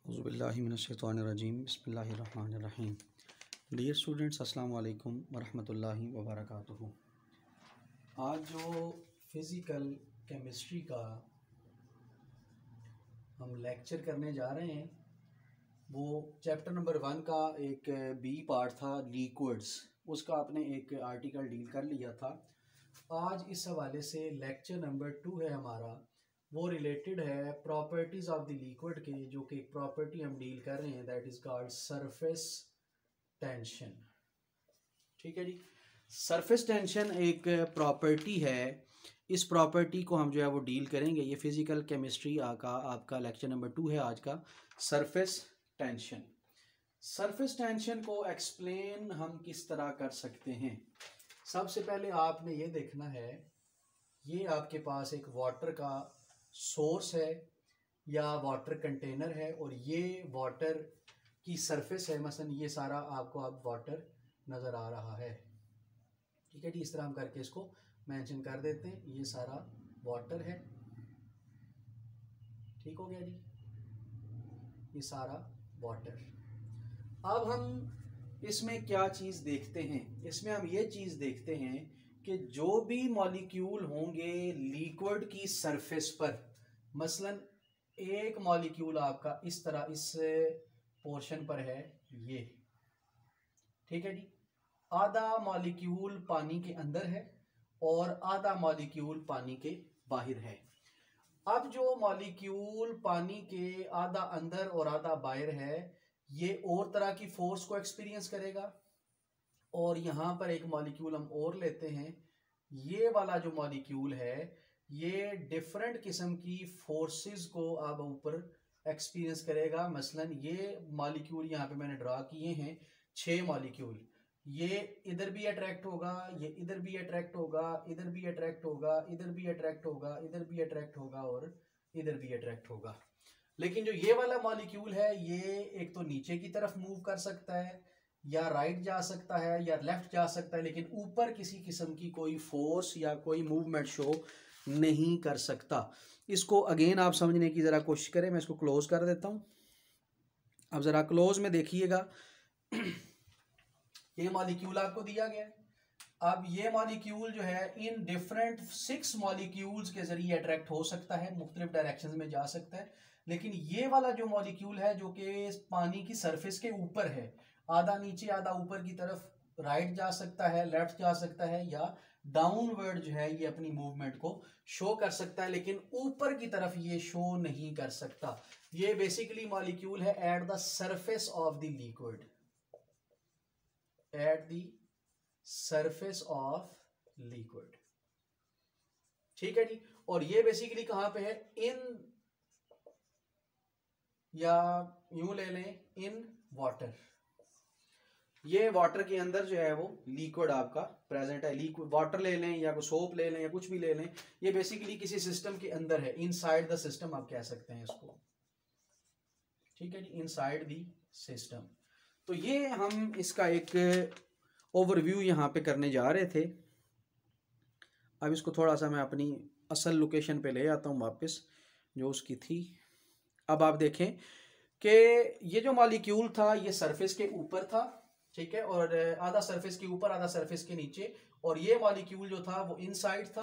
औज़ुबिल्लाहिमिनश्शैतानिर्रजीम बिस्मिल्लाहिर्रहमानिर्रहीम। Dear students, अस्सलाम वालेकुम वरहमतुल्लाहि वबरकातुहू। आज जो फ़िज़िकल केमिस्ट्री का हम लेक्चर करने जा रहे हैं वो चैप्टर नंबर 1 का एक बी पार्ट था, लिक्विड्स। उसका आपने एक आर्टिकल डील कर लिया था। आज इस हवाले से लेक्चर नंबर 2 है हमारा, वो रिलेटेड है प्रॉपर्टीज़ ऑफ द लिक्विड के, जो कि एक प्रॉपर्टी हम डील कर रहे हैं, that is called surface tension. ठीक है जी, सरफेस टेंशन एक प्रॉपर्टी है। इस प्रॉपर्टी को हम जो है वो डील करेंगे। ये फिज़िकल केमिस्ट्री का आपका लेक्चर नंबर 2 है आज का, सरफेस टेंशन। सरफेस टेंशन को एक्सप्लेन हम किस तरह कर सकते हैं? सबसे पहले आपने ये देखना है, ये आपके पास एक वाटर का सोर्स है या वाटर कंटेनर है और ये वाटर की सरफेस है। मसलन ये सारा आपको अब वाटर नज़र आ रहा है। ठीक है जी, इस तरह हम करके इसको मेंशन कर देते हैं। ये सारा वाटर है, ठीक हो गया जी, ये सारा वाटर। अब हम इसमें क्या चीज़ देखते हैं? इसमें हम ये चीज़ देखते हैं कि जो भी मॉलिक्यूल होंगे लिक्विड की सरफेस पर, मसलन एक मॉलिक्यूल आपका इस तरह इस पोर्शन पर है, ये ठीक है जी, आधा मॉलिक्यूल पानी के अंदर है और आधा मॉलिक्यूल पानी के बाहर है। अब जो मॉलिक्यूल पानी के आधा अंदर और आधा बाहर है, ये और तरह की फोर्स को एक्सपीरियंस करेगा। और यहाँ पर एक मॉलिक्यूल हम और लेते हैं, ये वाला जो मॉलिक्यूल है ये डिफरेंट किस्म की फोर्सेस को अब ऊपर एक्सपीरियंस करेगा। मसलन ये मॉलिक्यूल यहाँ पे मैंने ड्रा किए हैं 6 मॉलिक्यूल, ये इधर भी अट्रैक्ट होगा, ये इधर भी अट्रैक्ट होगा, इधर भी अट्रैक्ट होगा, इधर भी अट्रैक्ट होगा, इधर भी अट्रैक्ट होगा और इधर भी अट्रैक्ट होगा। लेकिन जो ये वाला मॉलिक्यूल है ये एक तो नीचे की तरफ मूव कर सकता है, या राइट जा सकता है, या लेफ्ट जा सकता है, लेकिन ऊपर किसी किस्म की कोई फोर्स या कोई मूवमेंट शो नहीं कर सकता। इसको अगेन आप समझने की ज़रा कोशिश करें। मैं इसको क्लोज कर देता हूँ। अब ज़रा क्लोज में देखिएगा, ये मॉलिक्यूल आपको दिया गया है। अब ये मॉलिक्यूल जो है इन डिफरेंट 6 मॉलिक्यूल्स के जरिए अट्रैक्ट हो सकता है, मुख्तलिफ डायरेक्शंस में जा सकता है। लेकिन ये वाला जो मॉलिक्यूल है जो कि पानी की सरफेस के ऊपर है, आधा नीचे आधा ऊपर की तरफ राइट जा सकता है, लेफ्ट जा सकता है, या डाउनवर्ड जो है ये अपनी मूवमेंट को शो कर सकता है, लेकिन ऊपर की तरफ ये शो नहीं कर सकता। ये बेसिकली मॉलिक्यूल है at the surface of the liquid, at the surface of liquid. ठीक है जी, और ये बेसिकली कहां पे है? इन, या यूं ले लें, इन वाटर। ये वाटर के अंदर जो है वो लिक्विड आपका प्रेजेंट है। लिक्विड वाटर ले लें या कोई सोप ले लें या कुछ भी ले लें, ये बेसिकली किसी सिस्टम के अंदर है, इनसाइड द सिस्टम आप कह सकते हैं इसको। ठीक है जी, इनसाइड द सिस्टम। तो ये हम इसका एक ओवरव्यू यहाँ पे करने जा रहे थे। अब इसको थोड़ा सा मैं अपनी असल लोकेशन पे ले आता हूँ वापस, जो उसकी थी। अब आप देखें कि ये जो मॉलिक्यूल था ये सरफेस के ऊपर था, ठीक है, और आधा सरफेस के ऊपर आधा सरफेस के नीचे, और ये मॉलिक्यूल जो था वो इनसाइड था।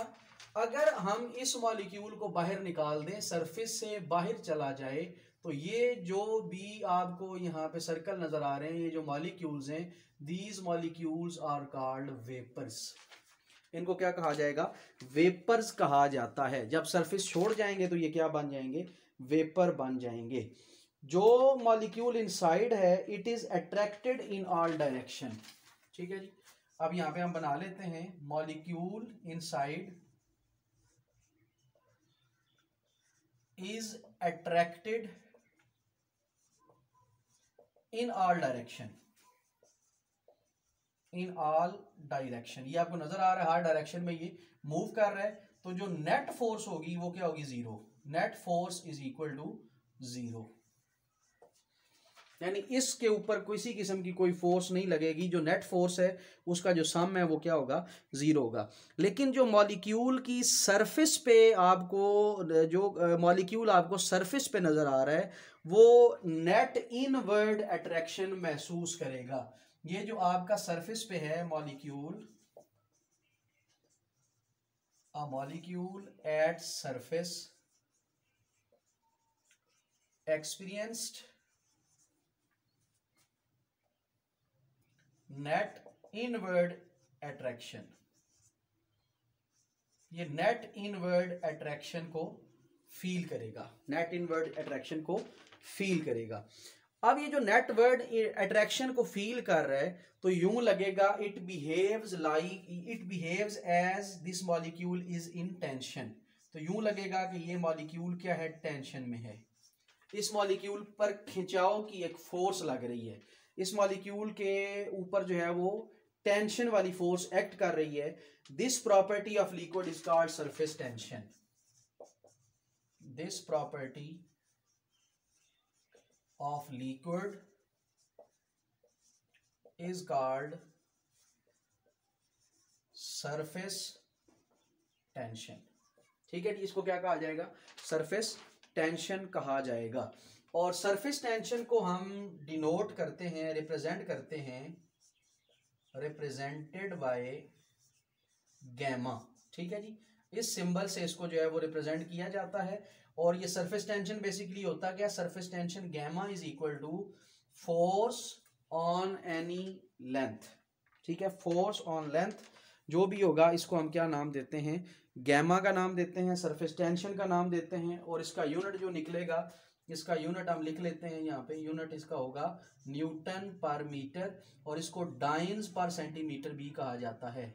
अगर हम इस मॉलिक्यूल को बाहर निकाल दें, सरफेस से बाहर चला जाए, तो ये जो भी आपको यहाँ पे सर्कल नजर आ रहे हैं, ये जो मॉलिक्यूल्स हैं, these molecules are called vapours. इनको क्या कहा जाएगा? वेपर्स कहा जाता है। जब सरफेस छोड़ जाएंगे तो ये क्या बन जाएंगे? वेपर बन जाएंगे। जो मॉलिक्यूल इनसाइड है it is attracted in all direction. ठीक है जी, अब यहां पे हम बना लेते हैं, molecule inside is attracted in all direction, in all direction. ये आपको नजर आ रहा है हर डायरेक्शन में ये मूव कर रहा है। तो जो नेट फोर्स होगी वो क्या होगी? 0। Net force is equal to 0। यानी इसके ऊपर किसी किस्म की कोई फोर्स नहीं लगेगी, जो नेट फोर्स है उसका जो सम है वो क्या होगा, जीरो होगा। लेकिन जो मॉलिक्यूल की सरफेस पे आपको, जो मॉलिक्यूल आपको सरफेस पे नजर आ रहा है वो नेट इनवर्ड अट्रैक्शन महसूस करेगा। ये जो आपका सरफेस पे है molecule, a molecule at surface experienced net inward attraction, ये नेट इनवर्ड अट्रैक्शन को फील करेगा, नेट इनवर्ड अट्रैक्शन को फील करेगा। अब ये जो नेट वर्ड अट्रैक्शन को फील कर रहा है तो यूं लगेगा it behaves as this molecule is in tension. तो यूं लगेगा कि ये मॉलिक्यूल क्या है, टेंशन में है। इस मॉलिक्यूल पर खिंचाव की एक फोर्स लग रही है, इस मॉलिक्यूल के ऊपर जो है वो टेंशन वाली फोर्स एक्ट कर रही है। This property of liquid is called surface tension. This property of liquid is called surface tension। ठीक है जी, इसको क्या कहा जाएगा, सरफेस टेंशन कहा जाएगा। और सरफेस टेंशन को हम डिनोट करते हैं, रिप्रेजेंट करते हैं, रिप्रेजेंटेड बाय गैमा। ठीक है जी, इस सिंबल से इसको जो है वो रिप्रेजेंट किया जाता है। और ये सरफेस टेंशन बेसिकली होता क्या, surface tension gamma is equal to force on any length. ठीक है, फोर्स ऑन लेंथ जो भी होगा इसको हम क्या नाम देते हैं, गैमा का नाम देते हैं, सरफेस टेंशन का नाम देते हैं। और इसका यूनिट जो निकलेगा, इसका यूनिट हम लिख लेते हैं यहाँ पे, यूनिट इसका होगा न्यूटन पर मीटर, और इसको डाइन्स पर सेंटीमीटर भी कहा जाता है।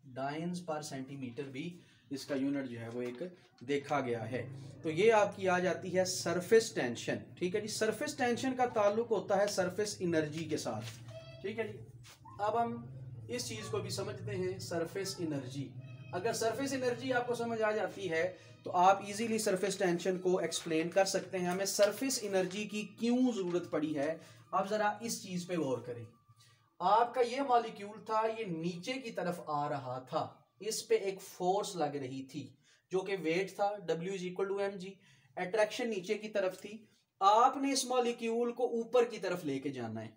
डाइन्स पर सेंटीमीटर भी इसका यूनिट जो है वो एक देखा गया है। तो ये आपकी आ जाती है सरफेस टेंशन। ठीक है जी, सरफेस टेंशन का ताल्लुक होता है सरफेस एनर्जी के साथ। ठीक है जी, अब हम इस चीज को भी समझते हैं, सरफेस एनर्जी। अगर सरफेस एनर्जी आपको समझ आ जाती है तो आप इजीली सरफेस टेंशन को एक्सप्लेन कर सकते हैं। हमें सरफेस एनर्जी की क्यों जरूरत पड़ी है, आप जरा इस चीज पे गौर करें। आपका ये मॉलिक्यूल था, ये नीचे की तरफ आ रहा था, इस पे एक फोर्स लग रही थी जो कि वेट था, W is equal to mg। Attraction नीचे की तरफ थी। आपने इस मॉलिक्यूल को ऊपर की तरफ लेके जाना है,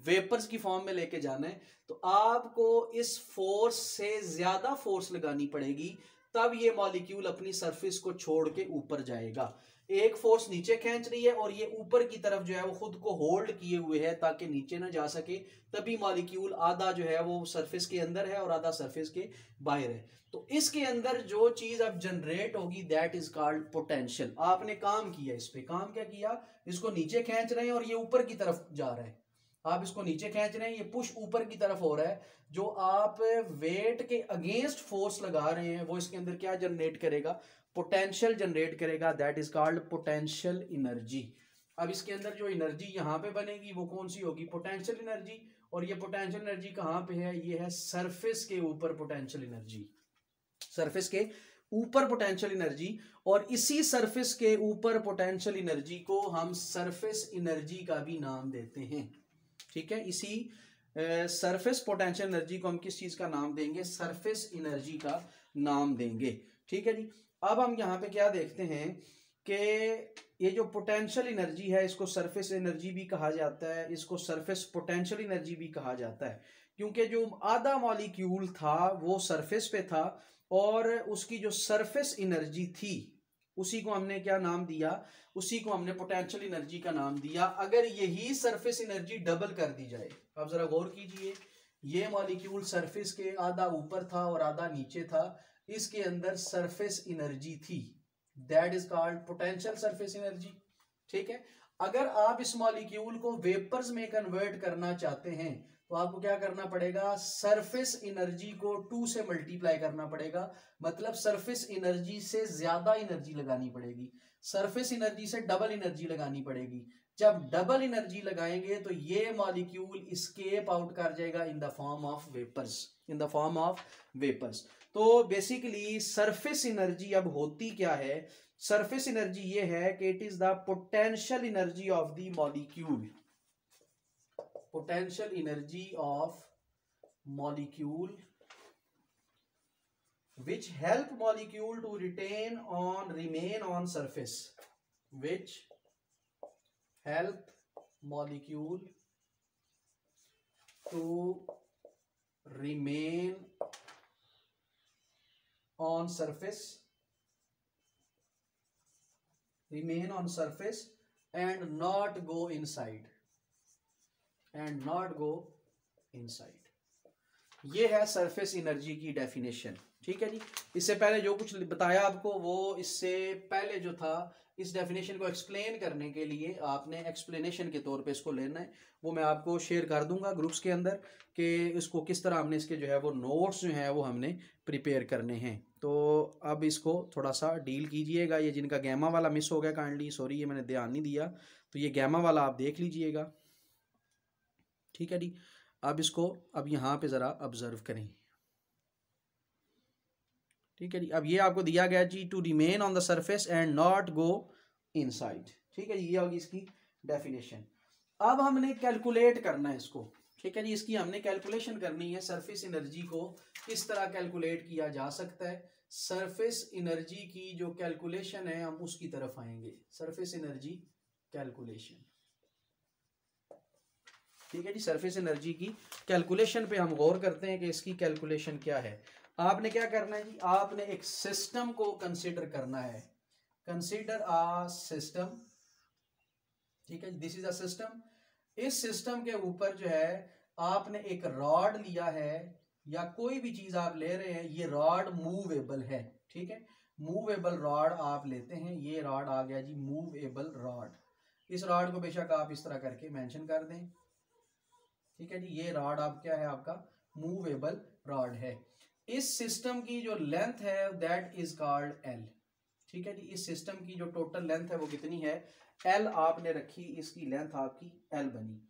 वेपर्स की फॉर्म में लेके जाना है, तो आपको इस फोर्स से ज्यादा फोर्स लगानी पड़ेगी, तब ये मॉलिक्यूल अपनी सरफेस को छोड़ के ऊपर जाएगा। एक फोर्स नीचे खींच रही है और ये ऊपर की तरफ जो है वो खुद को होल्ड किए हुए है ताकि नीचे ना जा सके, तभी मॉलिक्यूल आधा जो है वो सरफेस के अंदर है और आधा सरफेस के बाहर है। तो इसके अंदर जो चीज अब जनरेट होगी दैट इज कॉल्ड पोटेंशियल। आपने काम किया, इस पे काम क्या किया, इसको नीचे खींच रहे हैं और ये ऊपर की तरफ जा रहा है। आप इसको नीचे खींच रहे हैं, ये पुश ऊपर की तरफ हो रहा है। जो आप वेट के अगेंस्ट फोर्स लगा रहे हैं वो इसके अंदर क्या जनरेट करेगा, पोटेंशियल जनरेट करेगा, that is called potential energy. अब इसके अंदर जो एनर्जी यहाँ पे बनेगी वो कौन सी होगी, पोटेंशियल एनर्जी। और ये पोटेंशियल एनर्जी कहाँ पे है, ये है सरफेस के ऊपर पोटेंशियल एनर्जी, सरफेस के ऊपर पोटेंशियल एनर्जी। और इसी सरफेस के ऊपर पोटेंशियल एनर्जी को हम सरफेस एनर्जी का भी नाम देते हैं। ठीक है, इसी सरफेस पोटेंशियल एनर्जी को हम किस चीज का नाम देंगे, सरफेस एनर्जी का नाम देंगे। ठीक है जी, अब हम यहाँ पे क्या देखते हैं कि ये जो पोटेंशियल एनर्जी है इसको सरफेस एनर्जी भी कहा जाता है, इसको सरफेस पोटेंशियल एनर्जी भी कहा जाता है, क्योंकि जो आधा मॉलिक्यूल था वो सरफेस पे था और उसकी जो सरफेस एनर्जी थी उसी को हमने क्या नाम दिया, उसी को हमने पोटेंशियल एनर्जी का नाम दिया। अगर यही सरफेस एनर्जी डबल कर दी जाए, आप जरा गौर कीजिए, ये मॉलिक्यूल सरफेस के आधा ऊपर था और आधा नीचे था, इसके अंदर सरफेस एनर्जी थी, that is called potential surface energy. ठीक है, अगर आप इस मॉलिक्यूल को वेपर्स में कन्वर्ट करना चाहते हैं तो आपको क्या करना पड़ेगा, सरफेस एनर्जी को 2 से मल्टीप्लाई करना पड़ेगा, मतलब सरफेस एनर्जी से ज्यादा एनर्जी लगानी पड़ेगी, सरफेस एनर्जी से डबल एनर्जी लगानी पड़ेगी। जब डबल एनर्जी लगाएंगे तो ये मॉलिक्यूल एस्केप आउट कर जाएगा in the form of vapours, in the form of vapours. तो बेसिकली सरफेस एनर्जी अब होती क्या है, सरफेस एनर्जी ये है कि it is the potential energy of the molecule, potential energy of molecule which help molecule to remain on surface, which help molecule to remain on surface, and not go inside, ये है surface energy की definition. ठीक है जी, इससे पहले जो कुछ बताया आपको वो इससे पहले जो था, इस डेफिनेशन को एक्सप्लेन करने के लिए आपने एक्सप्लेनेशन के तौर पे इसको लेना है, वो मैं आपको शेयर कर दूंगा ग्रुप्स के अंदर कि इसको किस तरह हमने इसके जो है वो नोट्स जो है वो हमने प्रिपेयर करने हैं। तो अब इसको थोड़ा सा डील कीजिएगा। ये जिनका गैमा वाला मिस हो गया काइंडली सॉरी, ये मैंने ध्यान नहीं दिया, तो ये गैमा वाला आप देख लीजिएगा। ठीक है जी, अब इसको अब यहाँ पे ज़रा ऑब्जर्व करें। ठीक है जी, अब ये आपको दिया गया जी to remain on the surface and not go inside. ठीक है जी, ये होगी इसकी डेफिनेशन। अब हमने कैलकुलेट करना है इसको। ठीक है जी, इसकी हमने कैलकुलेशन करनी है। सरफेस एनर्जी को किस तरह कैलकुलेट किया जा सकता है, सरफेस एनर्जी की जो कैलकुलेशन है हम उसकी तरफ आएंगे। Surface energy calculation. ठीक है जी, सरफेस एनर्जी की कैलकुलेशन पे हम गौर करते हैं कि इसकी कैलकुलेशन क्या है। आपने क्या करना है जी, आपने एक सिस्टम को कंसीडर करना है। Consider a system. ठीक है, दिस इज अ सिस्टम। इस सिस्टम के ऊपर जो है आपने एक रॉड लिया है या कोई भी चीज आप ले रहे हैं, ये रॉड मूवेबल है। ठीक है, मूवेबल रॉड आप लेते हैं, ये रॉड आ गया जी मूवेबल रॉड। इस रॉड को बेशक आप इस तरह करके मेंशन कर दें। ठीक है जी, ये रॉड आप क्या है, आपका मूवेबल रॉड है। इस सिस्टम की जो लेंथ है दैट इज कॉल्ड एल। ठीक है जी, इस सिस्टम की जो टोटल लेंथ है वो कितनी है, एल आपने रखी, इसकी लेंथ आपकी एल बनी।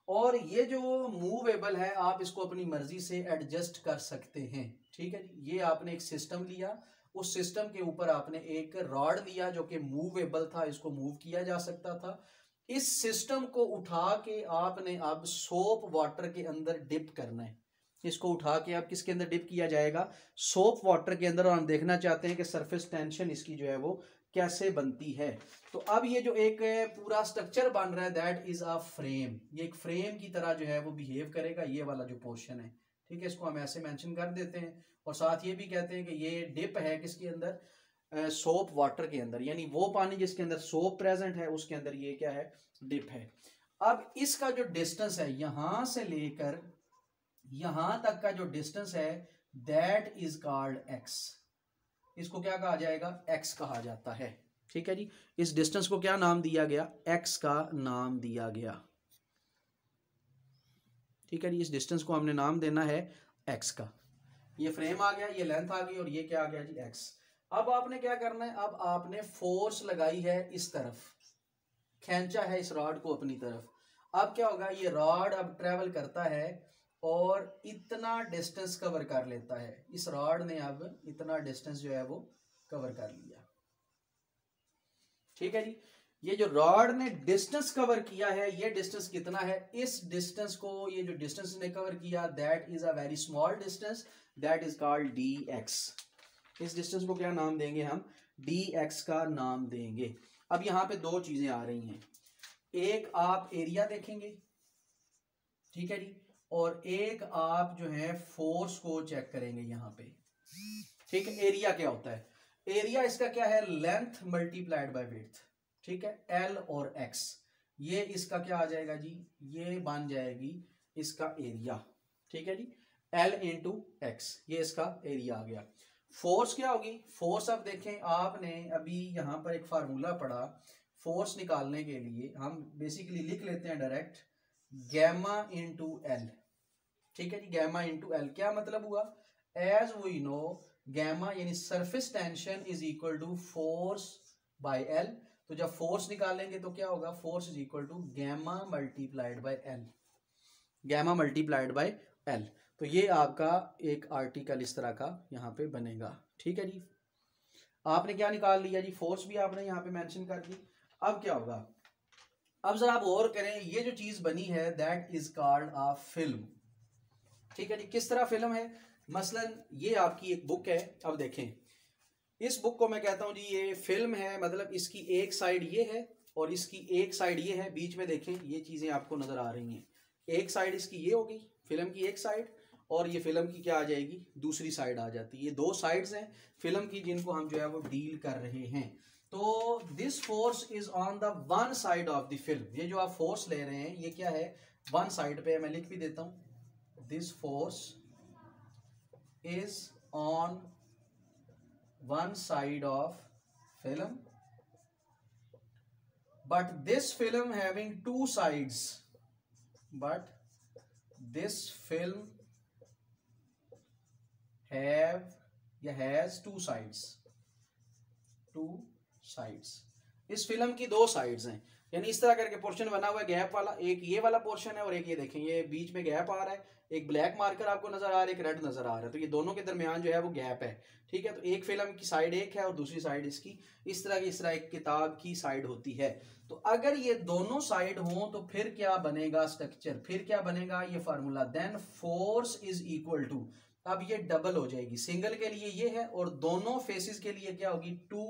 और ये जो मूवेबल है आप इसको अपनी मर्जी से एडजस्ट कर सकते हैं। ठीक है जी, ये आपने एक सिस्टम लिया, उस सिस्टम के ऊपर आपने एक रॉड लिया जो कि मूवेबल था, इसको मूव किया जा सकता था। इस सिस्टम को उठा के आपने अब सोप वाटर के अंदर डिप करना है। इसको उठा के अब किसके अंदर डिप किया जाएगा, सोप वाटर के अंदर। और हम देखना चाहते हैं कि सरफेस टेंशन इसकी जो है वो कैसे बनती है। तो अब ये जो एक पूरा स्ट्रक्चर बन रहा है दैट इज अ फ्रेम, ये एक फ्रेम की तरह जो है वो बिहेव करेगा, ये वाला जो पोर्शन है। ठीक है, इसको हम ऐसे मेंशन कर देते हैं। और साथ ये भी कहते हैं कि ये डिप है किसके अंदर, सोप वाटर के अंदर, यानी वो पानी जिसके अंदर सोप प्रेजेंट है उसके अंदर ये क्या है, डिप है। अब इसका जो डिस्टेंस है यहां से लेकर यहां तक का जो डिस्टेंस है दैट इज कॉल्ड एक्स। इसको क्या कहा जाएगा, एक्स कहा जाता है। ठीक है जी, इस डिस्टेंस को क्या नाम दिया गया, एक्स का नाम दिया गया। ठीक है जी, इस डिस्टेंस को हमने नाम देना है एक्स का। ये फ्रेम आ गया, ये लेंथ आ गई और ये क्या आ गया जी, एक्स। अब आपने क्या करना है, अब आपने फोर्स लगाई है इस तरफ, खींचा है इस रॉड को अपनी तरफ। अब क्या होगा, ये रॉड अब ट्रेवल करता है और इतना डिस्टेंस कवर कर लेता है। इस रॉड ने अब इतना डिस्टेंस जो है वो कवर कर लिया। ठीक है जी, ये जो रॉड ने डिस्टेंस कवर किया है, ये डिस्टेंस कितना है, इस डिस्टेंस को, ये जो डिस्टेंस ने कवर किया that is a very small distance, that is called D x. इस डिस्टेंस को क्या नाम देंगे हम, डी एक्स का नाम देंगे। अब यहां पे दो चीजें आ रही हैं, एक आप एरिया देखेंगे, ठीक है जी, और एक आप जो है फोर्स को चेक करेंगे यहां पे। ठीक है, एरिया क्या होता है, एरिया इसका क्या है, लेंथ मल्टीप्लाइड बाय विड्थ। ठीक है, एल और एक्स, ये इसका क्या आ जाएगा जी, ये बन जाएगी इसका एरिया। ठीक है जी, एल इंटू एक्स, ये इसका एरिया आ गया। फोर्स क्या होगी, फोर्स अब देखें, आपने अभी यहां पर एक फार्मूला पढ़ा फोर्स निकालने के लिए, हम बेसिकली लिख लेते हैं डायरेक्ट, गैमा इंटू एल। ठीक है जी, गैमा इंटू एल क्या मतलब हुआ, एज वी नो गैमा यानी surface tension is equal to force by L. तो जब फोर्स निकालेंगे तो क्या होगा, force is equal to gamma multiplied by L, gamma multiplied by L. तो तो ये आपका एक आर्टिकल इस तरह का यहाँ पे बनेगा। ठीक है जी, आपने क्या निकाल लिया जी, फोर्स भी आपने यहाँ पे मेंशन कर दी। अब क्या होगा, अब जरा आप और करें, ये जो चीज बनी है that is called a film. ठीक है जी, किस तरह फिल्म है, मसलन ये आपकी एक बुक है। अब देखें, इस बुक को मैं कहता हूं जी ये फिल्म है, मतलब इसकी एक साइड ये है और इसकी एक साइड ये है, बीच में देखें ये चीजें आपको नजर आ रही हैं। एक साइड इसकी ये होगी फिल्म की एक साइड, और ये फिल्म की क्या आ जाएगी, दूसरी साइड आ जाती है। ये दो साइड्स हैं फिल्म की जिनको हम जो है वो डील कर रहे हैं। तो this force is on the one side of the film. ये जो आप फोर्स ले रहे हैं ये क्या है, वन साइड पे। मैं लिख भी देता हूं, this force is on one side of film, but this film having two sides, but this film has two sides, इस फिल्म की दो साइड्स हैं, यानी इस तरह करके पोर्शन बना हुआ है गैप वाला, एक ये वाला पोर्शन है और एक ये देखें ये बीच में गैप आ रहा है, एक ब्लैक मार्कर आपको नजर आ रहा है, एक रेड नजर आ रहा है, तो ये दोनों के दरमियान जो है वो गैप है। ठीक है, तो एक फिल्म की साइड एक है और दूसरी साइड इसकी इस तरह एक किताब की साइड होती है। तो अगर ये दोनों साइड हो तो फिर क्या बनेगा स्ट्रक्चर, फिर क्या बनेगा ये formula, then force is equal to, अब ये डबल हो जाएगी, सिंगल के लिए ये है और दोनों फेसेस के लिए क्या होगी, 2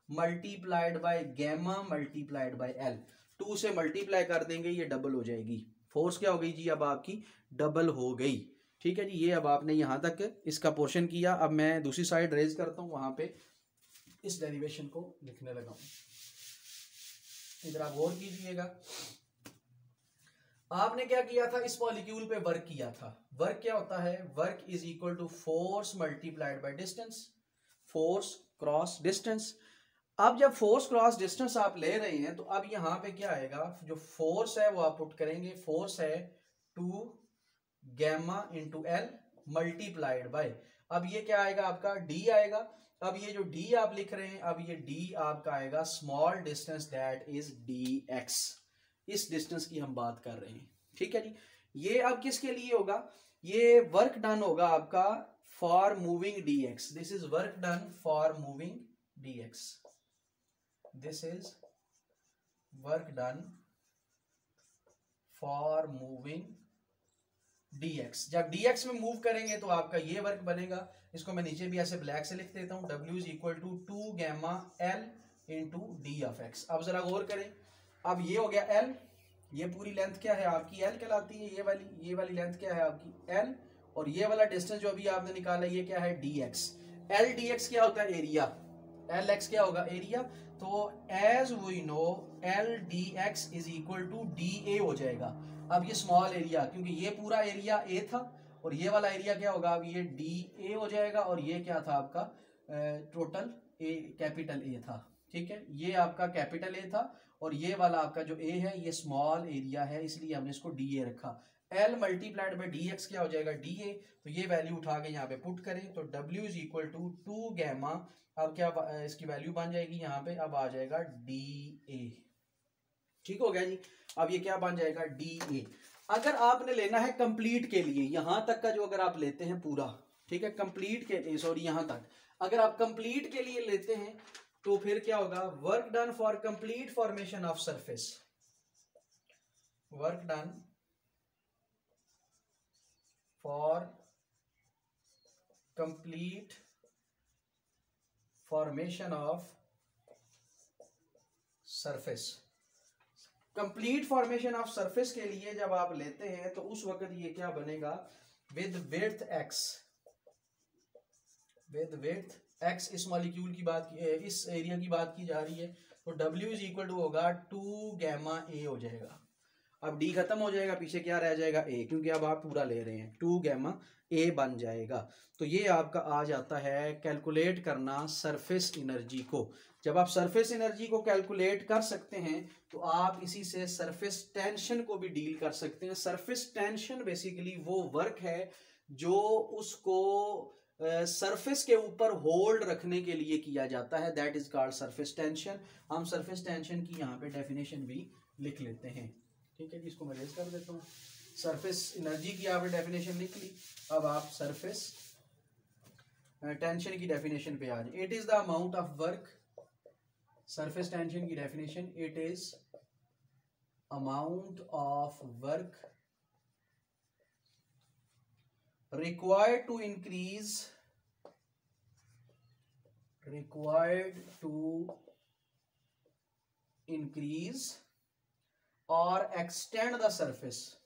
multiplied by gamma multiplied by L. 2 से मल्टीप्लाई कर देंगे ये डबल हो जाएगी, फोर्स क्या हो गई जी अब आपकी डबल हो गई। ठीक है जी, ये अब आपने यहां तक इसका पोर्शन किया। अब मैं दूसरी साइड रेज करता हूं, वहां पे इस डेरिवेशन को लिखने लगा हूं, इधर आप गौर कीजिएगा। आपने क्या किया था, इस मॉलिक्यूल पे वर्क किया था। वर्क क्या होता है, work is equal to force multiplied by distance, force cross distance. अब जब फोर्स क्रॉस डिस्टेंस आप ले रहे हैं तो अब यहां पे क्या आएगा, जो फोर्स है वो आप पुट करेंगे, फोर्स है 2 gamma into L multiplied by, अब ये क्या आएगा आपका डी आएगा। अब ये जो डी आप लिख रहे हैं, अब ये डी आपका आएगा small distance that is D x, इस डिस्टेंस की हम बात कर रहे हैं। ठीक है जी, ये अब किसके लिए होगा, ये वर्क डन होगा आपका for moving D x, this is work done for moving D x, this is work done for moving dx। जब dx में मूव करेंगे तो आपका ये वर्क बनेगा, इसको मैं नीचे भी ऐसे ब्लैक से लिख देता हूं, w is equal to 2 gamma l into D of X. अब जरा गौर करें, अब ये हो गया l, ये पूरी लेंथ क्या है आपकी l कहलाती है, ये वाली लेंथ क्या है आपकी l, और ये वाला डिस्टेंस जो अभी आपने निकाला ये क्या है dx। l dx क्या होता है एरिया, lx क्या होगा एरिया, तो as we know L D X is equal to D A हो जाएगा। अब ये स्मॉल एरिया, क्योंकि ये पूरा एरिया ए था और ये वाला एरिया क्या होगा, अब ये डी ए हो जाएगा, और ये क्या था आपका टोटल ए कैपिटल ए था। ठीक है, ये आपका कैपिटल ए था और ये वाला आपका जो ए है ये स्मॉल एरिया है, इसलिए हमने इसको डी ए रखा। L multiplied by D x क्या हो जाएगा डी ए, तो ये वैल्यू उठा के यहाँ पे पुट करें तो W is equal to 2 gamma, अब क्या इसकी वैल्यू बन जाएगी यहाँ पे, अब आ जाएगा डी ए। ठीक हो गया जी, अब ये क्या बन जाएगा डी ए। अगर आपने लेना है कंप्लीट के लिए, यहां तक का जो अगर आप लेते हैं पूरा, ठीक है, कंप्लीट के सॉरी यहां तक अगर आप कंप्लीट के लिए लेते हैं तो फिर क्या होगा, work done for complete formation of surface, work done for complete formation of surface. Complete formation of surface के लिए जब आप लेते हैं तो उस वक्त ये क्या बनेगा, with width x, with width x, इस मॉलिक्यूल की बात की, इस एरिया की बात की जा रही है, तो W इज इक्वल टू होगा 2 गैमा ए हो जाएगा। अब D खत्म हो जाएगा, पीछे क्या रह जाएगा A, क्योंकि अब आप पूरा ले रहे हैं, 2 गैमा A बन जाएगा। तो ये आपका आ जाता है कैलकुलेट करना सरफेस एनर्जी को। जब आप सरफेस एनर्जी को कैलकुलेट कर सकते हैं तो आप इसी से सरफेस टेंशन को भी डील कर सकते हैं। सरफेस टेंशन बेसिकली वो वर्क है जो उसको सरफेस के ऊपर होल्ड रखने के लिए किया जाता है, that is called surface tension. हम सरफेस टेंशन की यहाँ पे डेफिनेशन भी लिख लेते हैं। ठीक है जी, इसको मैं रेज कर देता हूँ। सरफेस एनर्जी की आपने डेफिनेशन लिख ली, अब आप सरफेस टेंशन की डेफिनेशन पे आ जाए। It is the amount of work, surface tension की definition, it is amount of work required to increase or extend the surface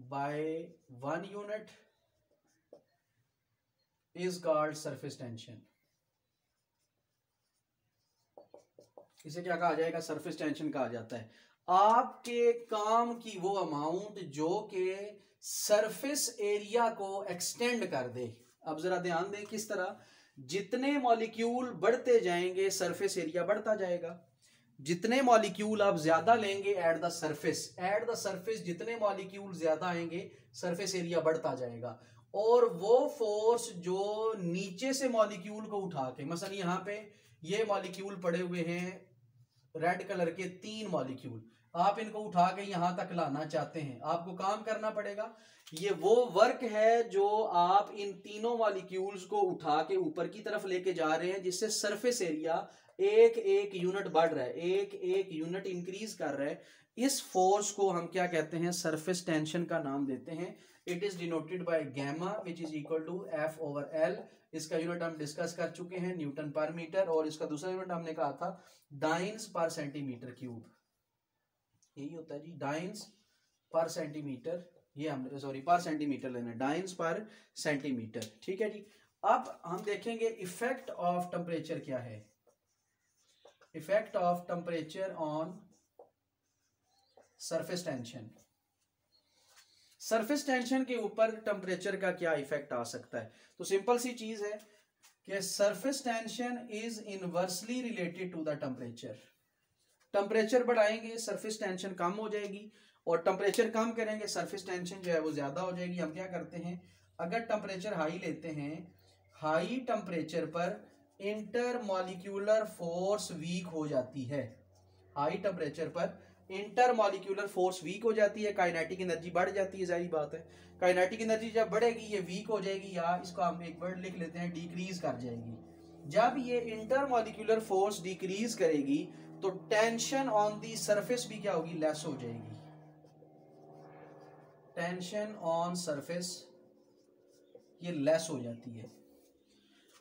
by 1 unit is called surface tension। इसे क्या कहा जाएगा? सरफेस टेंशन कहा जाता है। आपके काम की वो अमाउंट जो कि सरफेस एरिया को एक्सटेंड कर दे। अब जरा ध्यान दें किस तरह, जितने मॉलिक्यूल बढ़ते जाएंगे सरफेस एरिया बढ़ता जाएगा। जितने मॉलिक्यूल आप ज्यादा लेंगे एट द सरफेस जितने मॉलिक्यूल ज्यादा आएंगे सरफेस एरिया बढ़ता जाएगा। और वो फोर्स जो नीचे से मॉलिक्यूल को उठा के, मसलन यहाँ पे ये मॉलिक्यूल पड़े हुए हैं रेड कलर के 3 मॉलिक्यूल, आप इनको उठा के यहां तक लाना चाहते हैं, आपको काम करना पड़ेगा। ये वो वर्क है जो आप इन तीनों मॉलिक्यूल्स को उठा के ऊपर की तरफ लेके जा रहे हैं, जिससे सरफेस एरिया एक यूनिट बढ़ रहा है, एक यूनिट इंक्रीज कर रहा है। इस फोर्स को हम क्या कहते हैं? सरफेस टेंशन का नाम देते हैं। It is denoted by gamma which is equal to F/L। इसका यूनिट हम डिस्कस कर चुके हैं, न्यूटन पर मीटर, और इसका दूसरा यूनिट हमने कहा था डाइन्स पर सेंटीमीटर क्यूब। यही होता है जी, डाइन्स पर सेंटीमीटर, ये हमने सॉरी पर सेंटीमीटर लेना, डाइन्स पर सेंटीमीटर। ठीक है जी। अब हम देखेंगे इफेक्ट ऑफ टेम्परेचर क्या है। Effect of temperature on surface tension. Surface tension के ऊपर टेम्परेचर का क्या इफेक्ट आ सकता है? तो सिंपल सी चीज है कि surface tension is inversely related to the temperature. Temperature बढ़ाएंगे सरफेस टेंशन कम हो जाएगी, और टेम्परेचर कम करेंगे सरफेस टेंशन जो है वो ज्यादा हो जाएगी। हम क्या करते हैं, अगर टेम्परेचर हाई लेते हैं, हाई टेम्परेचर पर इंटरमॉलिक्यूलर फोर्स वीक हो जाती है। हाई टेम्परेचर पर इंटरमॉलिक्यूलर फोर्स वीक हो जाती है, काइनेटिक एनर्जी बढ़ जाती है। जाहिर बात है काइनेटिक एनर्जी जब बढ़ेगी ये वीक हो जाएगी, या इसको हम एक वर्ड लिख लेते हैं, डिक्रीज कर जाएगी। जब ये इंटरमॉलिक्यूलर फोर्स डिक्रीज करेगी तो टेंशन ऑन दी सरफेस भी क्या होगी? लेस हो जाएगी। टेंशन ऑन सरफेस ये लेस हो जाती है।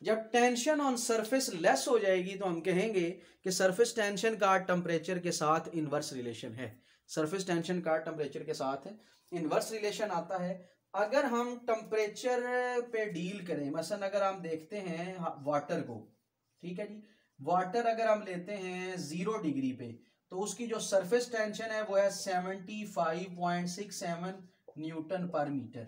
जब टेंशन ऑन सरफेस लेस हो जाएगी तो हम कहेंगे कि सरफेस टेंशन का टेम्परेचर के साथ इनवर्स रिलेशन है। सरफेस टेंशन का टेम्परेचर के साथ इनवर्स रिलेशन आता है। अगर हम टेम्परेचर पे डील करें, मसलन अगर हम देखते हैं वाटर को, ठीक है जी, वाटर अगर हम लेते हैं 0 डिग्री पे तो उसकी जो सरफेस टेंशन है वो है 75.67 न्यूटन पर मीटर।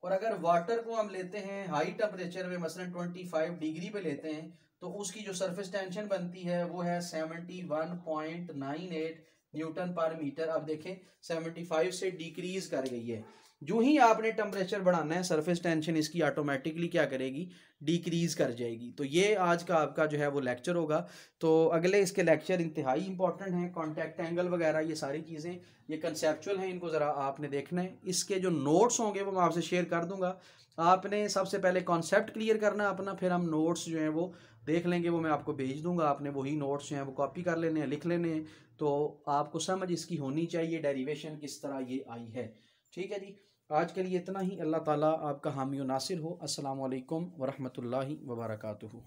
और अगर वाटर को हम लेते हैं हाई टेम्परेचर पे, मसलन 25 डिग्री पे लेते हैं, तो उसकी जो सरफेस टेंशन बनती है वो है 71.98 न्यूटन पर मीटर। अब देखें 75 से डिक्रीज कर गई है। जो ही आपने टेम्परेचर बढ़ाना है सरफेस टेंशन इसकी ऑटोमेटिकली क्या करेगी? डिक्रीज कर जाएगी। तो ये आज का आपका जो है वो लेक्चर होगा। तो अगले इसके लेक्चर इंतहाई इंपॉर्टेंट हैं, कॉन्टैक्ट एंगल वगैरह ये सारी चीज़ें, ये कंसेप्चुअल हैं, इनको ज़रा आपने देखना है। इसके जो नोट्स होंगे वो मैं आपसे शेयर कर दूंगा। आपने सबसे पहले कॉन्सेप्ट क्लियर करना है अपना, फिर हम नोट्स जो हैं वो देख लेंगे, वो मैं आपको भेज दूंगा। आपने वही नोट्स जो हैं वो कॉपी कर लेने हैं, लिख लेने हैं। तो आपको समझ इसकी होनी चाहिए डेरिवेशन किस तरह ये आई है। ठीक है जी, आज के लिए इतना ही। अल्लाह ताला आपका हामी व नासिर हो। अस्सलामु अलैकुम व रहमतुल्लाहि व बरकातुहू।